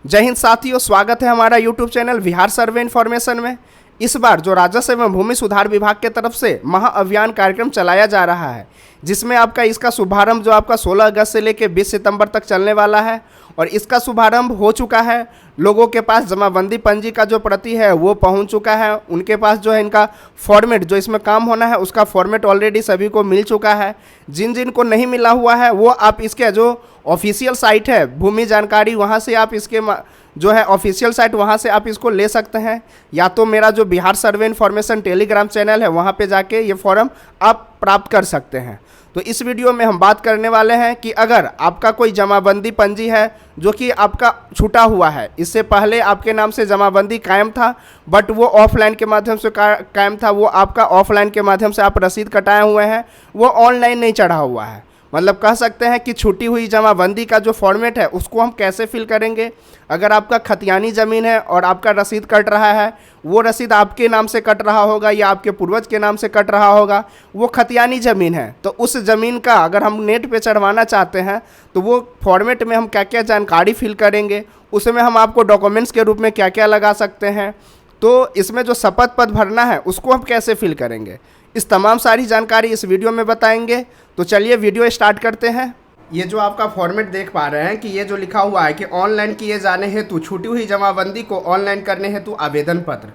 जय हिंद साथियों, स्वागत है हमारा यूट्यूब चैनल बिहार सर्वे इन्फॉर्मेशन में। इस बार जो राजस्व एवं भूमि सुधार विभाग के तरफ से महाअभियान कार्यक्रम चलाया जा रहा है, जिसमें आपका इसका शुभारंभ जो आपका 16 अगस्त से लेकर 20 सितंबर तक चलने वाला है और इसका शुभारंभ हो चुका है। लोगों के पास जमाबंदी पंजी का जो प्रति है वो पहुंच चुका है। उनके पास जो है इनका फॉर्मेट जो इसमें काम होना है उसका फॉर्मेट ऑलरेडी सभी को मिल चुका है। जिन जिन को नहीं मिला हुआ है वो आप इसके जो ऑफिशियल साइट है भूमि जानकारी, वहाँ से आप इसके जो है ऑफिशियल साइट, वहाँ से आप इसको ले सकते हैं, या तो मेरा जो बिहार सर्वे इन्फॉर्मेशन टेलीग्राम चैनल है वहाँ पे जाके ये फॉर्म आप प्राप्त कर सकते हैं। तो इस वीडियो में हम बात करने वाले हैं कि अगर आपका कोई जमाबंदी पंजी है जो कि आपका छूटा हुआ है, इससे पहले आपके नाम से जमाबंदी कायम था बट वो ऑफलाइन के माध्यम से कायम था, वो आपका ऑफलाइन के माध्यम से आप रसीद कटाए हुए हैं, वो ऑनलाइन नहीं चढ़ा हुआ है। मतलब कह सकते हैं कि छूटी हुई जमाबंदी का जो फॉर्मेट है उसको हम कैसे फिल करेंगे। अगर आपका खतियानी ज़मीन है और आपका रसीद कट रहा है, वो रसीद आपके नाम से कट रहा होगा या आपके पूर्वज के नाम से कट रहा होगा, वो खतियानी ज़मीन है, तो उस ज़मीन का अगर हम नेट पे चढ़वाना चाहते हैं तो वो फॉर्मेट में हम क्या क्या जानकारी फिल करेंगे, उसमें हम आपको डॉक्यूमेंट्स के रूप में क्या क्या लगा सकते हैं, तो इसमें जो शपथ पत्र भरना है उसको हम कैसे फिल करेंगे, इस तमाम सारी जानकारी इस वीडियो में बताएंगे। तो चलिए वीडियो स्टार्ट करते हैं। ये जो आपका फॉर्मेट देख पा रहे हैं कि ये जो लिखा हुआ है कि ऑनलाइन किए जाने हेतु छूटी हुई जमाबंदी को ऑनलाइन करने हेतु आवेदन पत्र,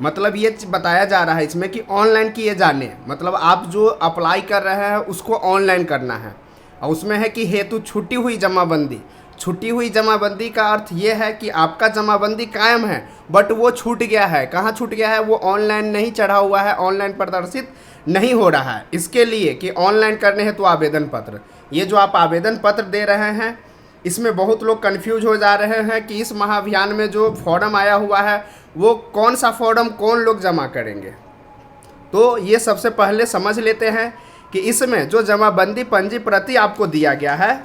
मतलब ये बताया जा रहा है इसमें कि ऑनलाइन किए जाने, मतलब आप जो अप्लाई कर रहे हैं उसको ऑनलाइन करना है। और उसमें है कि हेतु छूटी हुई जमाबंदी। छूटी हुई जमाबंदी का अर्थ ये है कि आपका जमाबंदी कायम है बट वो छूट गया है। कहाँ छूट गया है? वो ऑनलाइन नहीं चढ़ा हुआ है, ऑनलाइन प्रदर्शित नहीं हो रहा है। इसके लिए कि ऑनलाइन करने हेतु आवेदन पत्र, ये जो आप आवेदन पत्र दे रहे हैं इसमें बहुत लोग कंफ्यूज हो जा रहे हैं कि इस महाअभियान में जो फॉर्म आया हुआ है वो कौन सा फॉर्म कौन लोग जमा करेंगे। तो ये सबसे पहले समझ लेते हैं कि इसमें जो जमाबंदी पंजी प्रति आपको दिया गया है,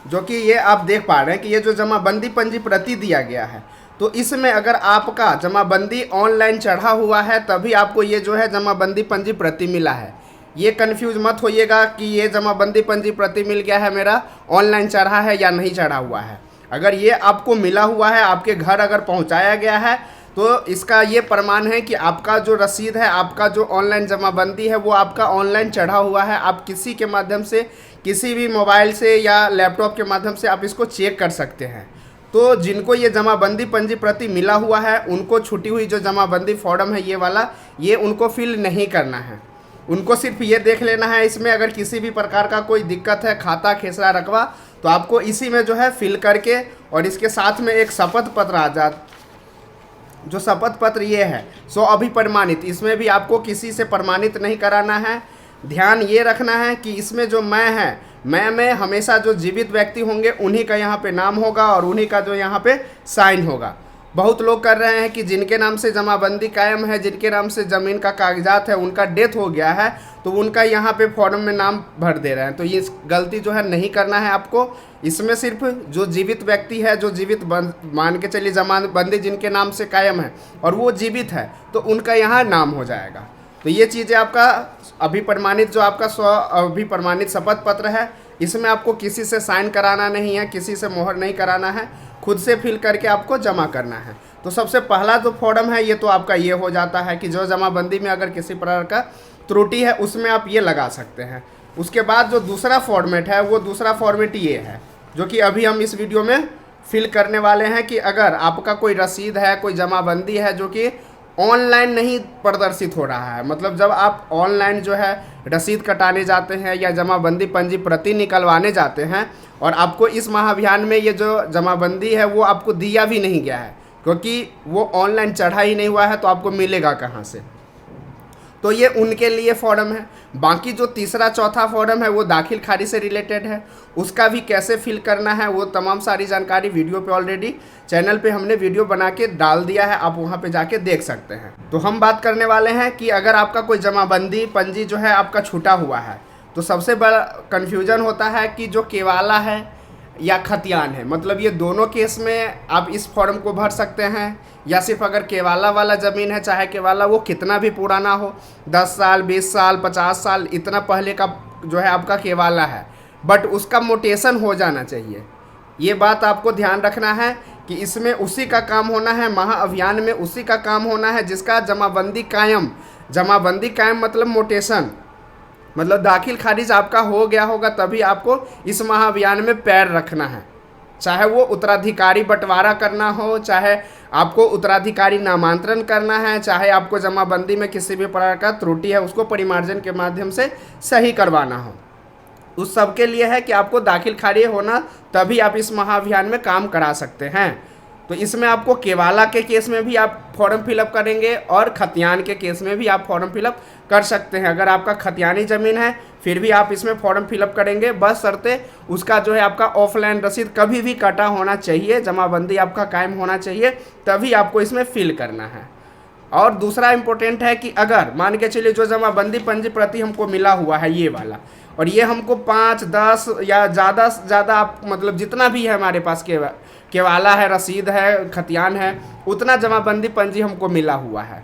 जो कि ये आप देख पा रहे हैं कि ये जो जमाबंदी पंजी प्रति दिया गया है, तो इसमें अगर आपका जमाबंदी ऑनलाइन चढ़ा हुआ है तभी आपको ये जो है जमाबंदी पंजी प्रति मिला है। ये कंफ्यूज मत होइएगा कि ये जमाबंदी पंजी प्रति मिल गया है, मेरा ऑनलाइन चढ़ा है या नहीं चढ़ा हुआ है। अगर ये आपको मिला हुआ है, आपके घर अगर पहुंचाया गया है, तो इसका ये प्रमाण है कि आपका जो रसीद है, आपका जो ऑनलाइन जमाबंदी है वो आपका ऑनलाइन चढ़ा हुआ है। आप किसी के माध्यम से, किसी भी मोबाइल से या लैपटॉप के माध्यम से आप इसको चेक कर सकते हैं। तो जिनको ये जमाबंदी पंजी प्रति मिला हुआ है उनको छूटी हुई जो जमाबंदी फॉर्म है ये वाला, ये उनको फिल नहीं करना है। उनको सिर्फ ये देख लेना है इसमें अगर किसी भी प्रकार का कोई दिक्कत है, खाता खेसरा रकबा, तो आपको इसी में जो है फिल करके और इसके साथ में एक शपथ पत्र आ जाता, जो शपथ पत्र ये है सो अभी प्रमाणित, इसमें भी आपको किसी से प्रमाणित नहीं कराना है। ध्यान ये रखना है कि इसमें जो मैं है, मैं में हमेशा जो जीवित व्यक्ति होंगे उन्हीं का यहाँ पे नाम होगा और उन्हीं का जो यहाँ पे साइन होगा। बहुत लोग कर रहे हैं कि जिनके नाम से जमाबंदी कायम है, जिनके नाम से ज़मीन का कागजात है, उनका डेथ हो गया है तो उनका यहाँ पे फॉर्म में नाम भर दे रहे हैं। तो ये गलती जो है नहीं करना है आपको। इसमें सिर्फ जो जीवित व्यक्ति है, जो जीवित मान के चलिए जमाबंदी जिनके नाम से कायम है और वो जीवित है तो उनका यहाँ नाम हो जाएगा। तो ये चीज़ें आपका अभी प्रमाणित, जो आपका अभी प्रमाणित शपथ पत्र है, इसमें आपको किसी से साइन कराना नहीं है, किसी से मोहर नहीं कराना है, खुद से फिल करके आपको जमा करना है। तो सबसे पहला जो फॉर्म है ये तो आपका ये हो जाता है कि जो जमाबंदी में अगर किसी प्रकार का त्रुटि है उसमें आप ये लगा सकते हैं। उसके बाद जो दूसरा फॉर्मेट है वो दूसरा फॉर्मेट ये है जो कि अभी हम इस वीडियो में फिल करने वाले हैं कि अगर आपका कोई रसीद है, कोई जमाबंदी है जो कि ऑनलाइन नहीं प्रदर्शित हो रहा है, मतलब जब आप ऑनलाइन जो है रसीद कटाने जाते हैं या जमाबंदी पंजी प्रति निकलवाने जाते हैं और आपको इस महाअभियान में ये जो जमाबंदी है वो आपको दिया भी नहीं गया है क्योंकि वो ऑनलाइन चढ़ा ही नहीं हुआ है, तो आपको मिलेगा कहाँ से। तो ये उनके लिए फॉर्म है। बाकी जो तीसरा चौथा फॉर्म है वो दाखिल खारिज से रिलेटेड है, उसका भी कैसे फिल करना है वो तमाम सारी जानकारी वीडियो पे ऑलरेडी चैनल पे हमने वीडियो बना के डाल दिया है, आप वहाँ पे जाके देख सकते हैं। तो हम बात करने वाले हैं कि अगर आपका कोई जमाबंदी पंजी जो है आपका छूटा हुआ है तो सबसे बड़ा कन्फ्यूजन होता है कि जो केवाला है या खतियान है, मतलब ये दोनों केस में आप इस फॉर्म को भर सकते हैं या सिर्फ अगर केवाला वाला ज़मीन है, चाहे केवाला वो कितना भी पुराना हो, 10 साल 20 साल 50 साल इतना पहले का जो है आपका केवाला है, बट उसका मोटेशन हो जाना चाहिए। ये बात आपको ध्यान रखना है कि इसमें उसी का काम होना है, महाअभियान में उसी का काम होना है जिसका जमाबंदी कायम, जमाबंदी कायम मतलब मोटेशन, मतलब दाखिल खारिज आपका हो गया होगा तभी आपको इस महाअभियान में पैर रखना है। चाहे वो उत्तराधिकारी बंटवारा करना हो, चाहे आपको उत्तराधिकारी नामांतरण करना है, चाहे आपको जमाबंदी में किसी भी प्रकार का त्रुटि है उसको परिमार्जन के माध्यम से सही करवाना हो, उस सब के लिए है कि आपको दाखिल खारिज होना तभी आप इस महाअभियान में काम करा सकते हैं। तो इसमें आपको केवाला के केस में भी आप फॉर्म फिलअप करेंगे और खतियान के केस में भी आप फॉर्म फिलअप कर सकते हैं। अगर आपका खतियानी ज़मीन है फिर भी आप इसमें फॉर्म फिलअप करेंगे, बस शर्ते उसका जो है आपका ऑफलाइन रसीद कभी भी कटा होना चाहिए, जमाबंदी आपका कायम होना चाहिए, तभी आपको इसमें फिल करना है। और दूसरा इम्पोर्टेंट है कि अगर मान के चलिए जो जमाबंदी पंजी प्रति हमको मिला हुआ है ये वाला, और ये हमको 5, 10 या ज़्यादा से ज़्यादा आप मतलब जितना भी है हमारे पास केवाला है, रसीद है, खतियान है, उतना जमाबंदी पंजी हमको मिला हुआ है,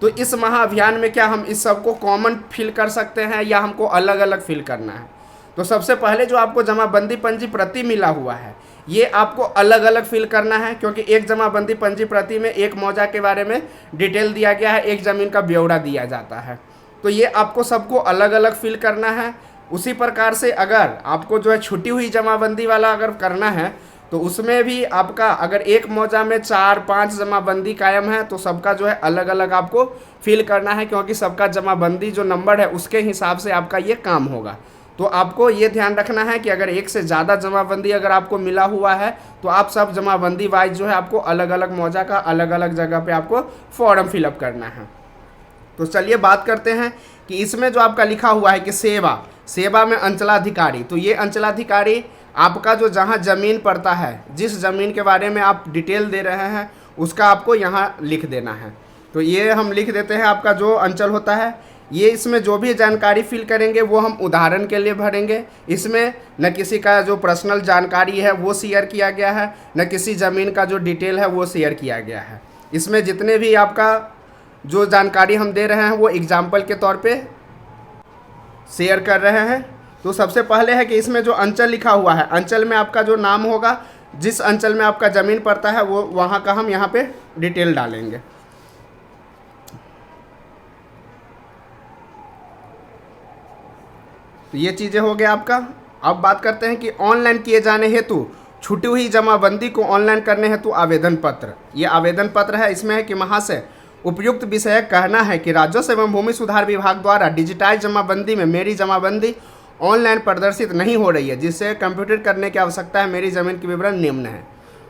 तो इस महाअभियान में क्या हम इस सबको कॉमन फिल कर सकते हैं या हमको अलग अलग फिल करना है? तो सबसे पहले जो आपको जमाबंदी पंजी प्रति मिला हुआ है ये आपको अलग अलग फिल करना है, क्योंकि एक जमाबंदी पंजी प्रति में एक मौजा के बारे में डिटेल दिया गया है, एक ज़मीन का ब्यौरा दिया जाता है, तो ये आपको सबको अलग अलग फिल करना है। उसी प्रकार से अगर आपको जो है छुटी हुई जमाबंदी वाला अगर करना है तो उसमें भी आपका अगर एक मौजा में 4, 5 जमाबंदी कायम है तो सबका जो है अलग अलग आपको फिल करना है, क्योंकि सबका जमाबंदी जो नंबर है उसके हिसाब से आपका ये काम होगा। तो आपको ये ध्यान रखना है कि अगर एक से ज़्यादा जमाबंदी अगर आपको मिला हुआ है तो आप सब जमाबंदी वाइज जो है आपको अलग अलग मौजा का अलग अलग जगह पे आपको फॉर्म फिलअप करना है। तो चलिए बात करते हैं कि इसमें जो आपका लिखा हुआ है कि सेवा में अंचलाधिकारी, तो ये अंचलाधिकारी आपका जो जहाँ ज़मीन पड़ता है, जिस ज़मीन के बारे में आप डिटेल दे रहे हैं उसका आपको यहाँ लिख देना है। तो ये हम लिख देते हैं आपका जो अंचल होता है, ये इसमें जो भी जानकारी फिल करेंगे वो हम उदाहरण के लिए भरेंगे। इसमें न किसी का जो पर्सनल जानकारी है वो शेयर किया गया है, न किसी ज़मीन का जो डिटेल है वो शेयर किया गया है। इसमें जितने भी आपका जो जानकारी हम दे रहे हैं वो एग्जाम्पल के तौर पे शेयर कर रहे हैं। तो सबसे पहले है कि इसमें जो अंचल लिखा हुआ है, अंचल में आपका जो नाम होगा, जिस अंचल में आपका ज़मीन पड़ता है वो वहाँ का हम यहाँ पे डिटेल डालेंगे। तो ये चीज़ें हो गया आपका। अब बात करते हैं कि ऑनलाइन किए जाने हेतु छूटी हुई जमाबंदी को ऑनलाइन करने हेतु आवेदन पत्र। ये आवेदन पत्र है, इसमें है कि महाशय उपयुक्त विषय कहना है कि राजस्व एवं भूमि सुधार विभाग द्वारा डिजिटाइज जमाबंदी में मेरी जमाबंदी ऑनलाइन प्रदर्शित नहीं हो रही है, जिससे कंप्यूटर करने की आवश्यकता है। मेरी ज़मीन के विवरण निम्न है।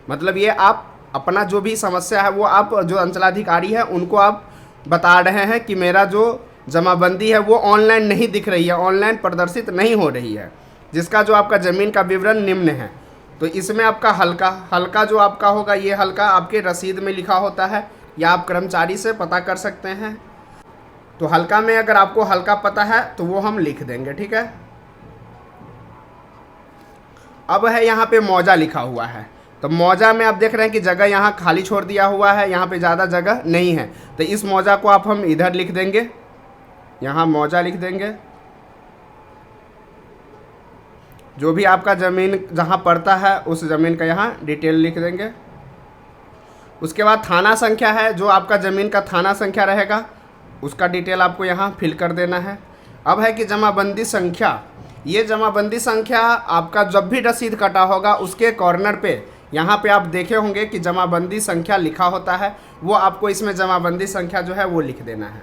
मतलब ये आप अपना जो भी समस्या है वो आप जो अंचलाधिकारी है उनको आप बता रहे हैं कि मेरा जो जमाबंदी है वो ऑनलाइन नहीं दिख रही है, ऑनलाइन प्रदर्शित नहीं हो रही है, जिसका जो आपका ज़मीन का विवरण निम्न है। तो इसमें आपका हल्का जो आपका होगा, ये हल्का आपके रसीद में लिखा होता है या आप कर्मचारी से पता कर सकते हैं। तो हल्का में अगर आपको हल्का पता है तो वो हम लिख देंगे, ठीक है। अब है यहाँ पे मौजा लिखा हुआ है, तो मौजा में आप देख रहे हैं कि जगह यहाँ खाली छोड़ दिया हुआ है, यहाँ पे ज़्यादा जगह नहीं है, तो इस मौजा को आप हम इधर लिख देंगे, यहाँ मौजा लिख देंगे। जो भी आपका ज़मीन जहाँ पड़ता है उस ज़मीन का यहाँ डिटेल लिख देंगे। उसके बाद थाना संख्या है, जो आपका ज़मीन का थाना संख्या रहेगा उसका डिटेल आपको यहाँ फिल कर देना है। अब है कि जमाबंदी संख्या, ये जमाबंदी संख्या आपका जब भी रसीद कटा होगा उसके कॉर्नर पे यहाँ पे आप देखे होंगे कि जमाबंदी संख्या लिखा होता है, वो आपको इसमें जमाबंदी संख्या जो है वो लिख देना है।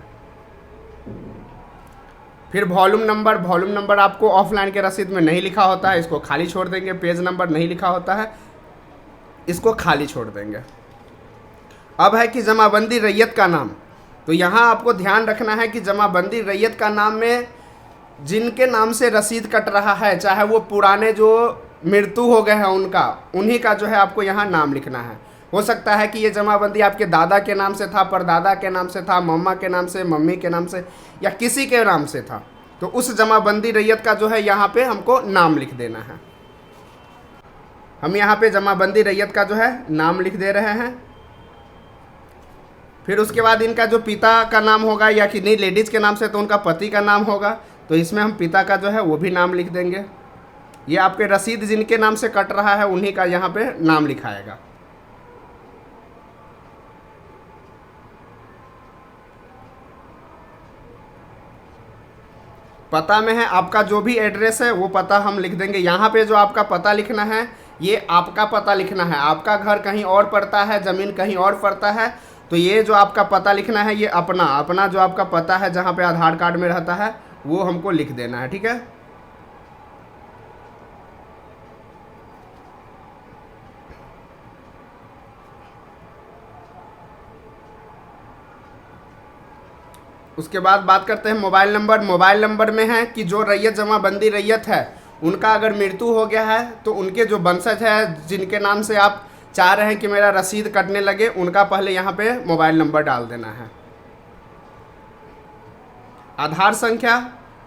फिर वॉल्यूम नंबर आपको ऑफलाइन के रसीद में नहीं लिखा होता है, इसको खाली छोड़ देंगे। पेज नंबर नहीं लिखा होता है, इसको खाली छोड़ देंगे। अब है कि जमाबंदी रैयत का नाम, तो यहाँ आपको ध्यान रखना है कि जमाबंदी रैयत का नाम में जिनके नाम से रसीद कट रहा है, चाहे वो पुराने जो मृत्यु हो गए हैं उनका, उन्हीं का जो है आपको यहाँ नाम लिखना है। हो सकता है कि ये जमाबंदी आपके दादा के नाम से था, परदादा के नाम से था, मम्मा के नाम से, मम्मी के नाम से या किसी के नाम से था, तो उस जमाबंदी रैयत का जो है यहाँ पे हमको नाम लिख देना है। हम यहाँ पे जमाबंदी रैयत का जो है नाम लिख दे रहे हैं। फिर उसके बाद इनका जो पिता का नाम होगा, या कि नहीं लेडीज़ के नाम से तो उनका पति का नाम होगा, तो इसमें हम पिता का जो है वो भी नाम लिख देंगे। ये आपके रसीद जिनके नाम से कट रहा है उन्हीं का यहाँ पे नाम लिखाएगा। पता में है आपका जो भी एड्रेस है वो पता हम लिख देंगे। यहाँ पे जो आपका पता लिखना है ये आपका पता लिखना है। आपका घर कहीं और पड़ता है, ज़मीन कहीं और पड़ता है, तो ये जो आपका पता लिखना है ये अपना जो आपका पता है जहाँ पे आधार कार्ड में रहता है वो हमको लिख देना है, ठीक है। उसके बाद बात करते हैं मोबाइल नंबर। मोबाइल नंबर में है कि जो रैयत जमाबंदी रैयत है उनका अगर मृत्यु हो गया है तो उनके जो वंशज है जिनके नाम से आप चाह रहे हैं कि मेरा रसीद कटने लगे, उनका पहले यहाँ पे मोबाइल नंबर डाल देना है। आधार संख्या,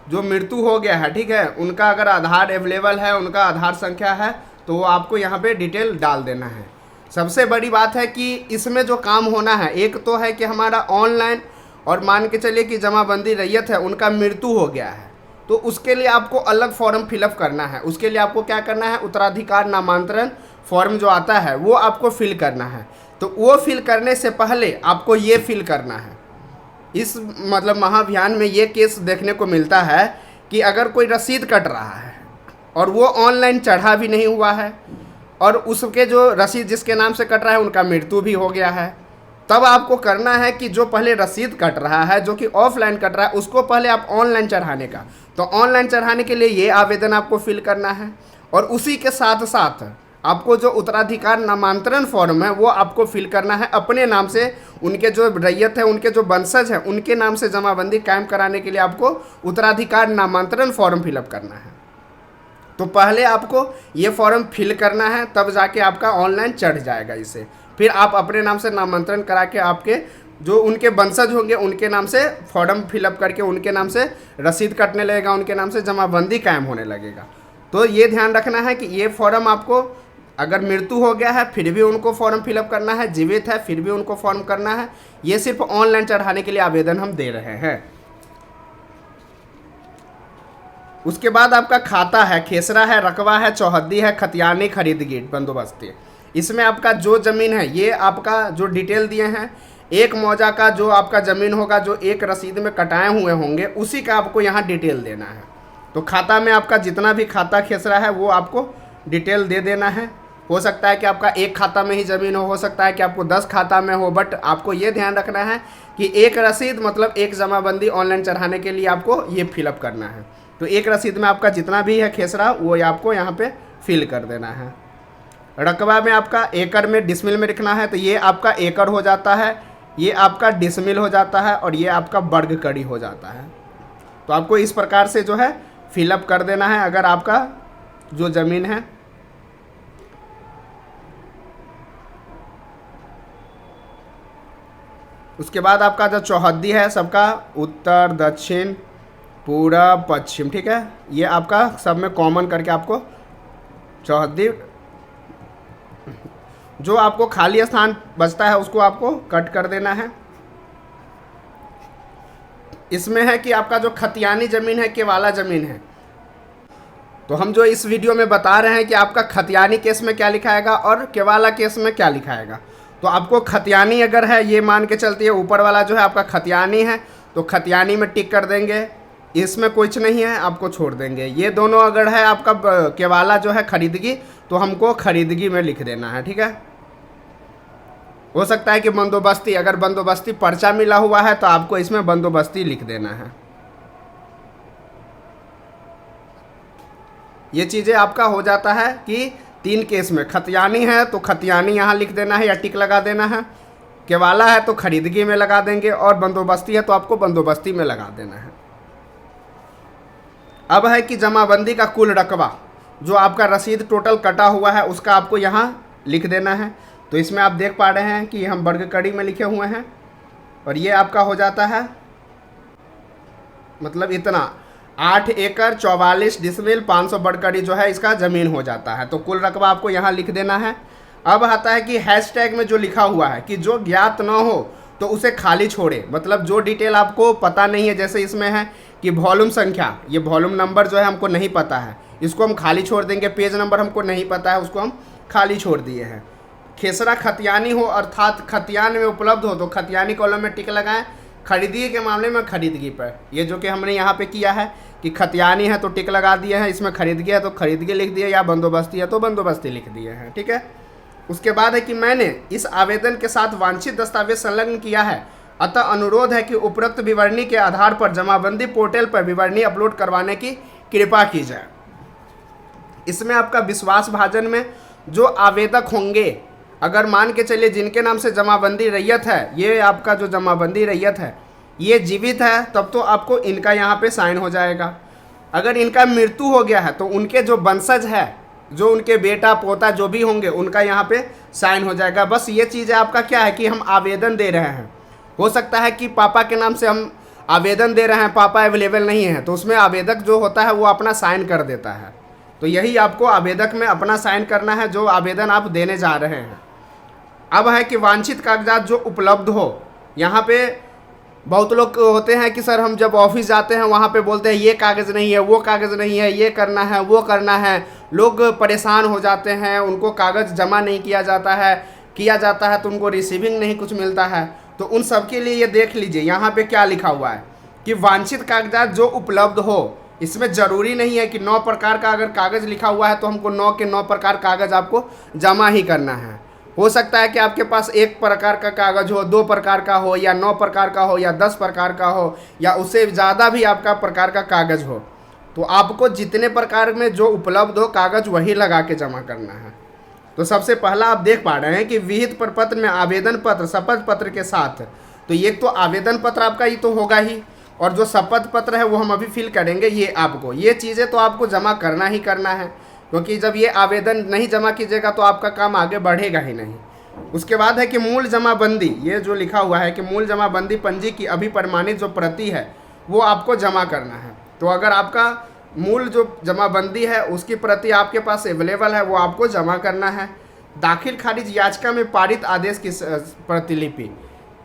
जो मृत्यु हो गया है, ठीक है, उनका अगर आधार अवेलेबल है, उनका आधार संख्या है तो वो आपको यहाँ पे डिटेल डाल देना है। सबसे बड़ी बात है कि इसमें जो काम होना है, एक तो है कि हमारा ऑनलाइन, और मान के चलिए कि जमाबंदी रैयत है उनका मृत्यु हो गया है तो उसके लिए आपको अलग फॉर्म फिलअप करना है। उसके लिए आपको क्या करना है, उत्तराधिकार नामांतरण फॉर्म जो आता है वो आपको फिल करना है। तो वो फिल करने से पहले आपको ये फिल करना है। इस मतलब महाअभियान में ये केस देखने को मिलता है कि अगर कोई रसीद कट रहा है और वो ऑनलाइन चढ़ा भी नहीं हुआ है और उसके जो रसीद जिसके नाम से कट रहा है उनका मृत्यु भी हो गया है, तब आपको करना है कि जो पहले रसीद कट रहा है, जो कि ऑफलाइन कट रहा है, उसको पहले आप ऑनलाइन चढ़ाने का। तो ऑनलाइन चढ़ाने के लिए ये आवेदन आपको फिल करना है और उसी के साथ साथ आपको जो उत्तराधिकार नामांतरण फॉर्म है वो आपको फिल करना है अपने नाम से। उनके जो रैयत है, उनके जो वंशज हैं, उनके नाम से जमाबंदी कायम कराने के लिए आपको उत्तराधिकार नामांतरण फॉर्म फिलअप करना है। तो पहले आपको ये फॉर्म फिल करना है, तब जाके आपका ऑनलाइन चढ़ जाएगा इसे। फिर आप अपने नाम से नामांतरण करा के आपके जो उनके वंशज होंगे उनके नाम से फॉर्म फिलअप करके उनके नाम से रसीद कटने लगेगा, उनके नाम से जमाबंदी कायम होने लगेगा। तो ये ध्यान रखना है कि ये फॉर्म आपको, अगर मृत्यु हो गया है फिर भी उनको फॉर्म फिलअप करना है, जीवित है फिर भी उनको फॉर्म करना है। ये सिर्फ ऑनलाइन चढ़ाने के लिए आवेदन हम दे रहे हैं। उसके बाद आपका खाता है, खेसरा है, रकबा है, चौहद्दी है, खतियानी, खरीदगी, बंदोबस्ती। इसमें आपका जो ज़मीन है ये आपका जो डिटेल दिए हैं, एक मौजा का जो आपका ज़मीन होगा जो एक रसीद में कटाए हुए होंगे उसी का आपको यहाँ डिटेल देना है। तो खाता में आपका जितना भी खाता खेसरा है वो आपको डिटेल दे देना है। हो सकता है कि आपका एक खाता में ही ज़मीन हो सकता है कि आपको 10 खाता में हो, बट आपको ये ध्यान रखना है कि एक रसीद मतलब एक जमाबंदी ऑनलाइन चढ़ाने के लिए आपको ये फिलअप करना है। तो एक रसीद में आपका जितना भी है खेसरा वो आपको यहाँ पे फिल कर देना है। रकबा में आपका एकड़ में डिसमिल में लिखना है, तो ये आपका एकड़ हो जाता है, ये आपका डिसमिल हो जाता है और ये आपका वर्ग कड़ी हो जाता है। तो आपको इस प्रकार से जो है फिलअप कर देना है अगर आपका जो ज़मीन है। उसके बाद आपका जो चौहद्दी है सबका उत्तर, दक्षिण, पूरब, पश्चिम, ठीक है, ये आपका सब में कॉमन करके आपको चौहद्दी, जो आपको खाली स्थान बचता है उसको आपको कट कर देना है। इसमें है कि आपका जो खतियानी ज़मीन है, केवाला ज़मीन है, तो हम जो इस वीडियो में बता रहे हैं कि आपका खतियानी केस में क्या लिखाएगा और केवाला केस में क्या लिखाएगा। तो आपको खतियानी अगर है, ये मान के चलती है ऊपर वाला जो है आपका खतियानी है, तो खतियानी में टिक कर देंगे, इसमें कुछ नहीं है आपको छोड़ देंगे। ये दोनों अगर है आपका केवाला जो है खरीदगी, तो हमको खरीदगी में लिख देना है, ठीक है। हो सकता है कि बंदोबस्ती, अगर बंदोबस्ती पर्चा मिला हुआ है तो आपको इसमें बंदोबस्ती लिख देना है। ये चीज़ें आपका हो जाता है कि 3 केस में, खतियानी है तो खतियानी यहाँ लिख देना है या टिक लगा देना है, केवाला है तो खरीदगी में लगा देंगे और बंदोबस्ती है तो आपको बंदोबस्ती में लगा देना है। अब है कि जमाबंदी का कुल रकबा, जो आपका रसीद टोटल कटा हुआ है उसका आपको यहाँ लिख देना है। तो इसमें आप देख पा रहे हैं कि हम वर्ग कड़ी में लिखे हुए हैं और ये आपका हो जाता है मतलब इतना 8 एकड़ 44 डिसमिल 500 वर्ग कड़ी जो है इसका ज़मीन हो जाता है। तो कुल रकबा आपको यहाँ लिख देना है। अब आता है कि हैशटैग में जो लिखा हुआ है कि जो ज्ञात ना हो तो उसे खाली छोड़े, मतलब जो डिटेल आपको पता नहीं है, जैसे इसमें है कि वॉल्यूम संख्या, ये वॉल्यूम नंबर जो है हमको नहीं पता है, इसको हम खाली छोड़ देंगे। पेज नंबर हमको नहीं पता है, उसको हम खाली छोड़ दिए हैं। खेसरा खतियानी हो अर्थात खतियान में उपलब्ध हो तो खतियानी कॉलम में टिक लगाएं। खरीदिए के मामले में खरीदगी पर, ये जो कि हमने यहाँ पे किया है कि खतियानी है तो टिक लगा दिए हैं, इसमें खरीदगी है तो खरीदगी लिख दिए, या बंदोबस्ती है तो बंदोबस्ती लिख दिए हैं। ठीक है। उसके बाद है कि मैंने इस आवेदन के साथ वांछित दस्तावेज संलग्न किया है, अतः अनुरोध है कि उपरोक्त विवरणी के आधार पर जमाबंदी पोर्टल पर विवरणी अपलोड करवाने की कृपा की जाए। इसमें आपका विश्वास भाजन में जो आवेदक होंगे, अगर मान के चलिए जिनके नाम से जमाबंदी रैयत है, ये आपका जो जमाबंदी रैयत है ये जीवित है, तब तो आपको इनका यहाँ पे साइन हो जाएगा। अगर इनका मृत्यु हो गया है तो उनके जो वंशज है, जो उनके बेटा पोता जो भी होंगे, उनका यहाँ पे साइन हो जाएगा। बस ये चीज़ है आपका क्या है कि हम आवेदन दे रहे हैं। हो सकता है कि पापा के नाम से हम आवेदन दे रहे हैं, पापा अवेलेबल नहीं है, तो उसमें आवेदक जो होता है वो अपना साइन कर देता है। तो यही आपको आवेदक में अपना साइन करना है जो आवेदन आप देने जा रहे हैं। अब है कि वांछित कागजात जो उपलब्ध हो, यहाँ पे बहुत लोग होते हैं कि सर हम जब ऑफिस जाते हैं वहाँ पे बोलते हैं ये कागज़ नहीं है, वो कागज़ नहीं है, ये करना है, वो करना है। लोग परेशान हो जाते हैं, उनको कागज़ जमा नहीं किया जाता है तो उनको रिसीविंग नहीं कुछ मिलता है। तो उन सब के लिए ये देख लीजिए यहाँ पे क्या लिखा हुआ है कि वांछित कागजात जो उपलब्ध हो। इसमें ज़रूरी नहीं है कि 9 प्रकार का अगर कागज़ लिखा हुआ है तो हमको 9 के 9 प्रकार कागज़ आपको जमा ही करना है। हो सकता है कि आपके पास 1 प्रकार का कागज़ हो, 2 प्रकार का हो, या 9 प्रकार का हो, या 10 प्रकार का हो, या उससे ज़्यादा भी आपका प्रकार का कागज़ हो। तो आपको जितने प्रकार में जो उपलब्ध हो कागज़ वही लगा के जमा करना है। तो सबसे पहला आप देख पा रहे हैं कि विहित प्रपत्र में आवेदन पत्र शपथ पत्र के साथ, तो ये तो आवेदन पत्र आपका ये तो होगा ही, और जो शपथ पत्र है वो हम अभी फिल करेंगे। ये चीज़ें तो आपको जमा करना ही करना है, क्योंकि जब ये आवेदन नहीं जमा कीजिएगा तो आपका काम आगे बढ़ेगा ही नहीं। उसके बाद है कि मूल जमाबंदी, ये जो लिखा हुआ है कि मूल जमाबंदी पंजी की अभी प्रमाणित जो प्रति है वो आपको जमा करना है। तो अगर आपका मूल जो जमाबंदी है उसकी प्रति आपके पास अवेलेबल है वो आपको जमा करना है। दाखिल खारिज याचिका में पारित आदेश की प्रतिलिपि,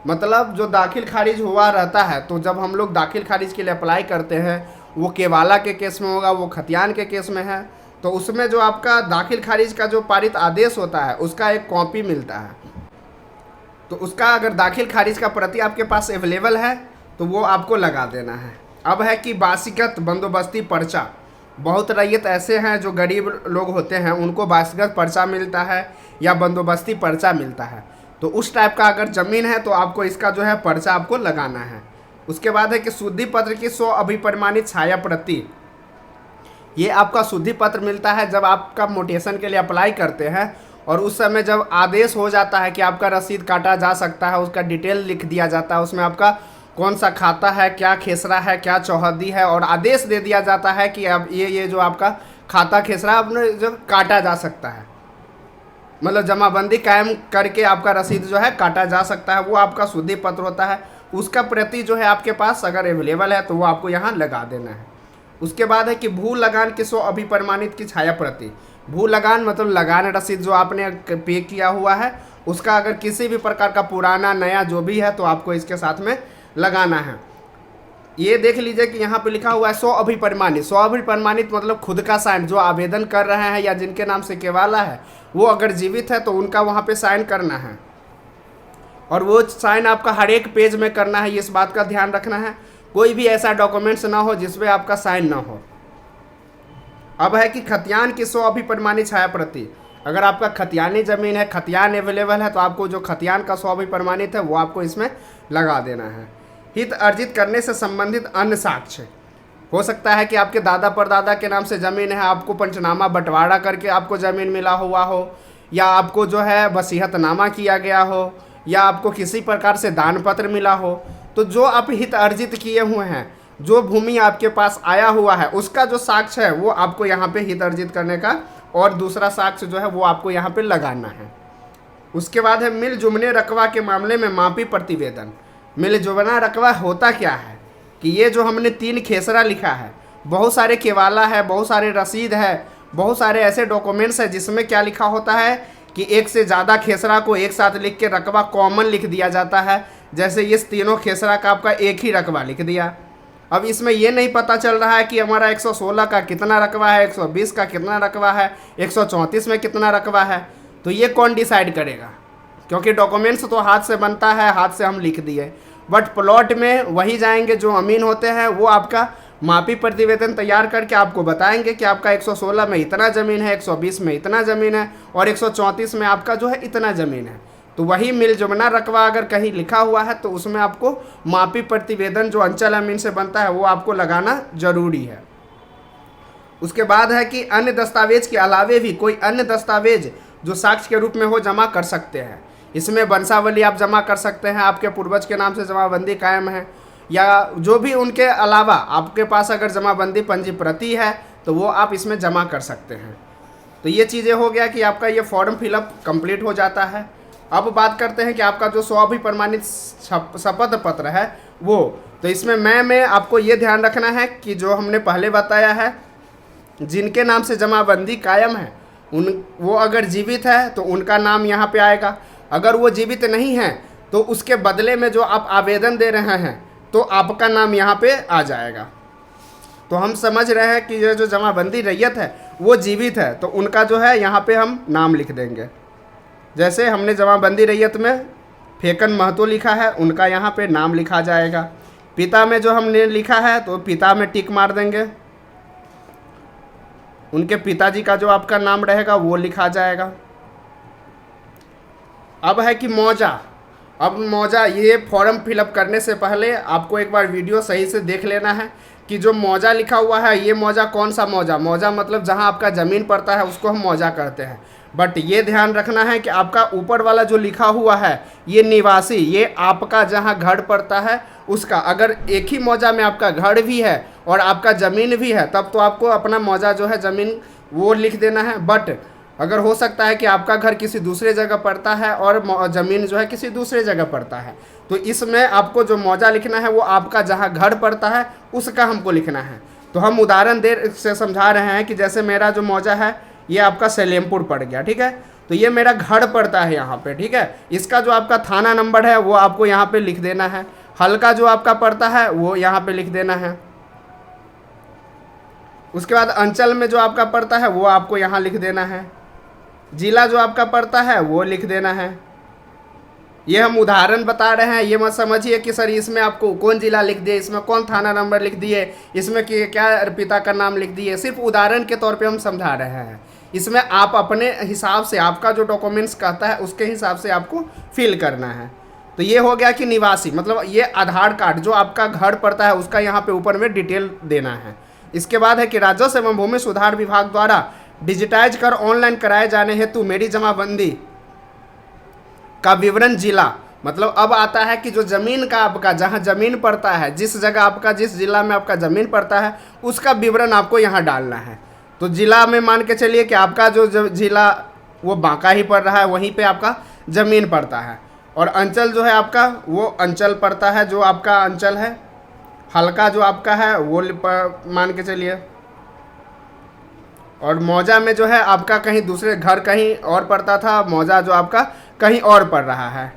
मतलब जो दाखिल खारिज हुआ रहता है, तो जब हम लोग दाखिल खारिज के लिए अप्लाई करते हैं वो केवाला के केस में होगा, वो खतियान के केस में है, तो उसमें जो आपका दाखिल खारिज का जो पारित आदेश होता है उसका एक कॉपी मिलता है। तो उसका अगर दाखिल खारिज का प्रति आपके पास अवेलेबल है तो वो आपको लगा देना है। अब है कि वार्षिकत बंदोबस्ती पर्चा, बहुत रैयत ऐसे हैं जो गरीब लोग होते हैं उनको वार्षिकत पर्चा मिलता है या बंदोबस्ती पर्चा मिलता है। तो उस टाइप का अगर ज़मीन है तो आपको इसका जो है पर्चा आपको लगाना है। उसके बाद है कि शुद्धि पत्र की 100 अभिप्रमाणित छाया प्रति, ये आपका शुद्धि पत्र मिलता है जब आपका मोटेशन के लिए अप्लाई करते हैं, और उस समय जब आदेश हो जाता है कि आपका रसीद काटा जा सकता है, उसका डिटेल लिख दिया जाता है, उसमें आपका कौन सा खाता है, क्या खेसरा है, क्या चौहदी है, और आदेश दे दिया जाता है कि अब ये जो आपका खाता खेसरा अपने जो काटा जा सकता है, मतलब जमाबंदी कायम करके आपका रसीद जो है काटा जा सकता है, वो आपका शुद्धि पत्र होता है। उसका प्रति जो है आपके पास अगर अवेलेबल है तो वो आपको यहाँ लगा देना है। उसके बाद है कि भू लगान की 100 अभिप्रमाणित की छाया प्रति, भू लगान मतलब लगान रसीद जो आपने पे किया हुआ है उसका अगर किसी भी प्रकार का पुराना नया जो भी है तो आपको इसके साथ में लगाना है। ये देख लीजिए कि यहाँ पे लिखा हुआ है 100 अभिप्रमाणित। 100 अभिप्रमाणित मतलब खुद का साइन, जो आवेदन कर रहे हैं या जिनके नाम से केवाला है वो अगर जीवित है तो उनका वहाँ पे साइन करना है, और वो साइन आपका हर एक पेज में करना है। इस बात का ध्यान रखना है कोई भी ऐसा डॉक्यूमेंट्स ना हो जिसमें आपका साइन ना हो। अब है कि खतियान की 100 अभिप्रमाणित छाया प्रति, अगर आपका खतियानी ज़मीन है, खतियान अवेलेबल है, तो आपको जो खतियान का 100 अभिप्रमाणित है वो आपको इसमें लगा देना है। हित अर्जित करने से संबंधित अन्य साक्ष्य, हो सकता है कि आपके दादा परदादा के नाम से ज़मीन है, आपको पंचनामा बंटवारा करके आपको ज़मीन मिला हुआ हो, या आपको जो है वसीयतनामा किया गया हो, या आपको किसी प्रकार से दान पत्र मिला हो। तो जो आप हित अर्जित किए हुए हैं, जो भूमि आपके पास आया हुआ है, उसका जो साक्ष्य है वो आपको यहाँ पे हित अर्जित करने का, और दूसरा साक्ष्य जो है वो आपको यहाँ पे लगाना है। उसके बाद है मिल जुमने रकबा के मामले में मापी प्रतिवेदन। मिल जुमना रकबा होता क्या है कि ये जो हमने 3 खेसरा लिखा है, बहुत सारे केवाला है, बहुत सारे रसीद है, बहुत सारे ऐसे डॉक्यूमेंट्स है जिसमें क्या लिखा होता है कि एक से ज़्यादा खेसरा को एक साथ लिख के रकबा कॉमन लिख दिया जाता है। जैसे इस तीनों खेसरा का आपका एक ही रकबा लिख दिया, अब इसमें ये नहीं पता चल रहा है कि हमारा 116 का कितना रकबा है, 120 का कितना रकबा है, 134 में कितना रकबा है, तो ये कौन डिसाइड करेगा? क्योंकि डॉक्यूमेंट्स तो हाथ से बनता है, हाथ से हम लिख दिए, बट प्लॉट में वही जाएंगे जो अमीन होते हैं, वो आपका मापी प्रतिवेदन तैयार करके आपको बताएंगे कि आपका 116 में इतना ज़मीन है, 120 में इतना ज़मीन है और 134 में आपका जो है इतना ज़मीन है। तो वही मिल जुमना रकबा अगर कहीं लिखा हुआ है तो उसमें आपको मापी प्रतिवेदन जो अंचल अमीन से बनता है वो आपको लगाना जरूरी है। उसके बाद है कि अन्य दस्तावेज के अलावे भी कोई अन्य दस्तावेज जो साक्ष्य के रूप में हो जमा कर सकते हैं। इसमें वंशावली आप जमा कर सकते हैं, आपके पूर्वज के नाम से जमाबंदी कायम है, या जो भी उनके अलावा आपके पास अगर जमाबंदी पंजी प्रति है तो वो आप इसमें जमा कर सकते हैं। तो ये चीज़ें हो गया कि आपका ये फॉर्म फिलअप कंप्लीट हो जाता है। अब बात करते हैं कि आपका जो स्वाभिप्रमाणित शपथ पत्र है वो, तो इसमें मैं आपको ये ध्यान रखना है कि जो हमने पहले बताया है, जिनके नाम से जमाबंदी कायम है वो अगर जीवित है तो उनका नाम यहाँ पे आएगा। अगर वो जीवित नहीं है तो उसके बदले में जो आप आवेदन दे रहे हैं तो आपका नाम यहाँ पे आ जाएगा। तो हम समझ रहे हैं कि ये जो जमाबंदी रैयत है वो जीवित है, तो उनका जो है यहाँ पे हम नाम लिख देंगे। जैसे हमने जमाबंदी रैयत में फेकन महतो लिखा है, उनका यहाँ पे नाम लिखा जाएगा। पिता में जो हमने लिखा है तो पिता में टिक मार देंगे, उनके पिताजी का जो आपका नाम रहेगा वो लिखा जाएगा। अब है कि मौजा। अब मौजा, ये फॉर्म फिलअप करने से पहले आपको एक बार वीडियो सही से देख लेना है कि जो मौजा लिखा हुआ है ये मौजा कौन सा मौजा, मौजा मतलब जहाँ आपका ज़मीन पड़ता है उसको हम मौजा कहते हैं। बट ये ध्यान रखना है कि आपका ऊपर वाला जो लिखा हुआ है ये निवासी, ये आपका जहाँ घर पड़ता है उसका। अगर एक ही मौजा में आपका घर भी है और आपका ज़मीन भी है तब तो आपको अपना मौजा जो है ज़मीन वो लिख देना है। बट अगर हो सकता है कि आपका घर किसी दूसरे जगह पड़ता है और ज़मीन जो है किसी दूसरे जगह पड़ता है, तो इसमें आपको जो मौजा लिखना है वो आपका जहाँ घर पड़ता है उसका हमको लिखना है। तो हम उदाहरण दे से समझा रहे हैं कि जैसे मेरा जो मौजा है ये आपका सलेमपुर पड़ गया, ठीक है, तो ये मेरा घर पड़ता है यहाँ पे, ठीक है। इसका जो आपका थाना नंबर है वो आपको यहाँ पे लिख देना है। हल्का जो आपका पड़ता है वो यहाँ पे लिख देना है। उसके बाद अंचल में जो आपका पड़ता है वो आपको यहाँ लिख देना है। जिला जो आपका पड़ता है वो लिख देना है। ये हम उदाहरण बता रहे हैं, ये मत समझिए कि सर इसमें आपको कौन जिला लिख दिए, इसमें कौन थाना नंबर लिख दिए, इसमें क्या पिता का नाम लिख दिए। सिर्फ उदाहरण के तौर पे हम समझा रहे हैं। इसमें आप अपने हिसाब से, आपका जो डॉक्यूमेंट्स कहता है उसके हिसाब से आपको फिल करना है। तो ये हो गया कि निवासी, मतलब ये आधार कार्ड जो आपका घर पड़ता है उसका यहाँ पे ऊपर में डिटेल देना है। इसके बाद है कि राजस्व एवं भूमि सुधार विभाग द्वारा डिजिटाइज कर ऑनलाइन कराए जाने हेतु मेरी जमाबंदी का विवरण जिला, मतलब अब आता है कि जो ज़मीन का आपका जहाँ ज़मीन पड़ता है, जिस जगह आपका, जिस जिला में आपका ज़मीन पड़ता है उसका विवरण आपको यहाँ डालना है। तो जिला में मान के चलिए कि आपका जो जिला वो बांका ही पड़ रहा है, वहीं पे आपका ज़मीन पड़ता है। और अंचल जो है आपका वो अंचल पड़ता है, जो आपका अंचल है। हल्का जो आपका है वो मान के चलिए। और मौजा में जो है आपका कहीं दूसरे घर कहीं और पड़ता था, मौजा जो आपका कहीं और पड़ रहा है।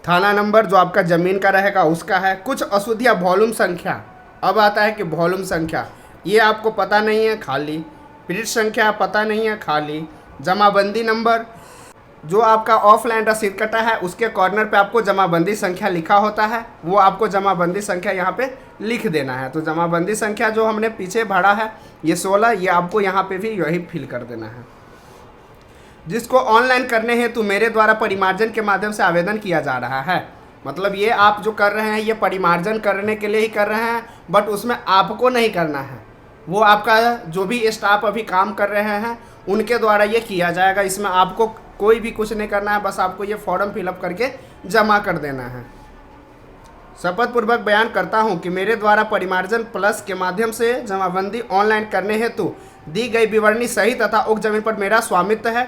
थाना नंबर जो आपका ज़मीन का रहेगा उसका है। कुछ अशुद्धियाँ, वॉल्यूम संख्या। अब आता है कि वॉल्यूम संख्या, ये आपको पता नहीं है खाली। पृष्ठ संख्या पता नहीं है खाली। जमाबंदी नंबर, जो आपका ऑफलाइन रसीद कटा है उसके कॉर्नर पे आपको जमाबंदी संख्या लिखा होता है, वो आपको जमाबंदी संख्या यहाँ पे लिख देना है। तो जमाबंदी संख्या जो हमने पीछे भरा है ये 16, ये आपको यहाँ पे भी यही फिल कर देना है। जिसको ऑनलाइन करने हेतु मेरे द्वारा परिमार्जन के माध्यम से आवेदन किया जा रहा है। मतलब ये आप जो कर रहे हैं ये परिमार्जन करने के लिए ही कर रहे हैं, बट उसमें आपको नहीं करना है, वो आपका जो भी स्टाफ अभी काम कर रहे हैं उनके द्वारा ये किया जाएगा। इसमें आपको कोई भी कुछ नहीं करना है, बस आपको ये फॉर्म फिलअप करके जमा कर देना है। शपथ पूर्वक बयान करता हूँ कि मेरे द्वारा परिमार्जन प्लस के माध्यम से जमाबंदी ऑनलाइन करने हेतु दी गई विवरणी सही तथा उक्त जमीन पर मेरा स्वामित्व है।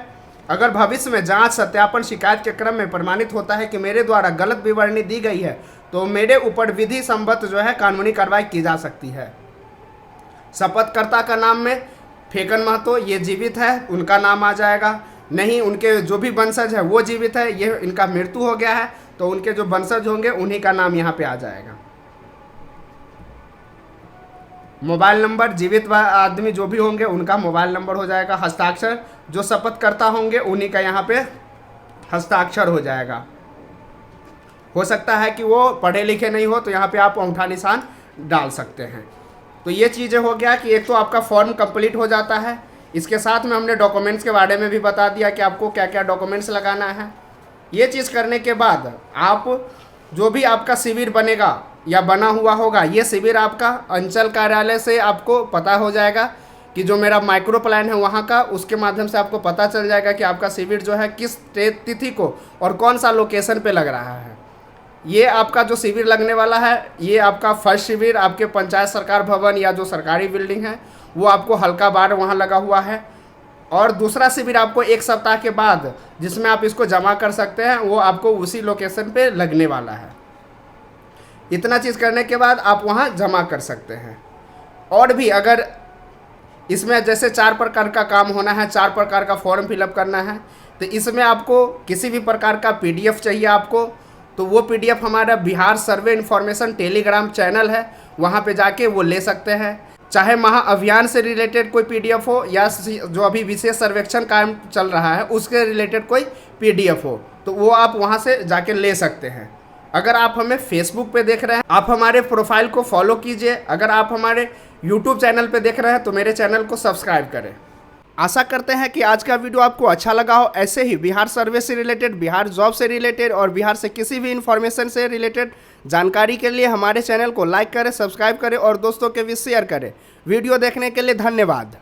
अगर भविष्य में जांच, सत्यापन, शिकायत के क्रम में प्रमाणित होता है कि मेरे द्वारा गलत विवरणी दी गई है तो मेरे ऊपर विधि संबद्ध जो है कानूनी कार्रवाई की जा सकती है। शपथकर्ता का नाम में फेकन महतो, ये जीवित है, उनका नाम आ जाएगा। नहीं, उनके जो भी वंशज है वो जीवित है, ये इनका मृत्यु हो गया है तो उनके जो वंशज होंगे उन्हीं का नाम यहाँ पे आ जाएगा। मोबाइल नंबर, जीवित आदमी जो भी होंगे उनका मोबाइल नंबर हो जाएगा। हस्ताक्षर, जो शपथकर्ता होंगे उन्हीं का यहाँ पे हस्ताक्षर हो जाएगा। हो सकता है कि वो पढ़े लिखे नहीं हो, तो यहाँ पे आप अंगूठा निशान डाल सकते हैं। तो ये चीज़ें हो गया कि एक तो आपका फॉर्म कंप्लीट हो जाता है। इसके साथ में हमने डॉक्यूमेंट्स के बारे में भी बता दिया कि आपको क्या क्या डॉक्यूमेंट्स लगाना है। ये चीज़ करने के बाद आप जो भी आपका शिविर बनेगा या बना हुआ होगा, ये शिविर आपका अंचल कार्यालय से आपको पता हो जाएगा कि जो मेरा माइक्रो प्लान है वहाँ का, उसके माध्यम से आपको पता चल जाएगा कि आपका शिविर जो है किस तिथि को और कौन सा लोकेशन पे लग रहा है। ये आपका जो शिविर लगने वाला है, ये आपका फर्स्ट शिविर आपके पंचायत सरकार भवन या जो सरकारी बिल्डिंग है वो आपको हल्का बार वहाँ लगा हुआ है। और दूसरा शिविर आपको 1 सप्ताह के बाद जिसमें आप इसको जमा कर सकते हैं, वो आपको उसी लोकेशन पे लगने वाला है। इतना चीज़ करने के बाद आप वहाँ जमा कर सकते हैं। और भी अगर इसमें जैसे 4 प्रकार का काम होना है, 4 प्रकार का फॉर्म फिलअप करना है, तो इसमें आपको किसी भी प्रकार का PDF चाहिए आपको, तो वो PDF हमारा बिहार सर्वे इन्फॉर्मेशन टेलीग्राम चैनल है, वहाँ पे जाके वो ले सकते हैं। चाहे महाअभियान से रिलेटेड कोई PDF हो या जो अभी विशेष सर्वेक्षण काम चल रहा है उसके रिलेटेड कोई PDF हो, तो वो आप वहाँ से जाके ले सकते हैं। अगर आप हमें फेसबुक पे देख रहे हैं, आप हमारे प्रोफाइल को फॉलो कीजिए। अगर आप हमारे यूट्यूब चैनल पे देख रहे हैं तो मेरे चैनल को सब्सक्राइब करें। आशा करते हैं कि आज का वीडियो आपको अच्छा लगा हो। ऐसे ही बिहार सर्वे से रिलेटेड, बिहार जॉब से रिलेटेड और बिहार से किसी भी इन्फॉर्मेशन से रिलेटेड जानकारी के लिए हमारे चैनल को लाइक करें, सब्सक्राइब करें और दोस्तों के बीच शेयर करें। वीडियो देखने के लिए धन्यवाद।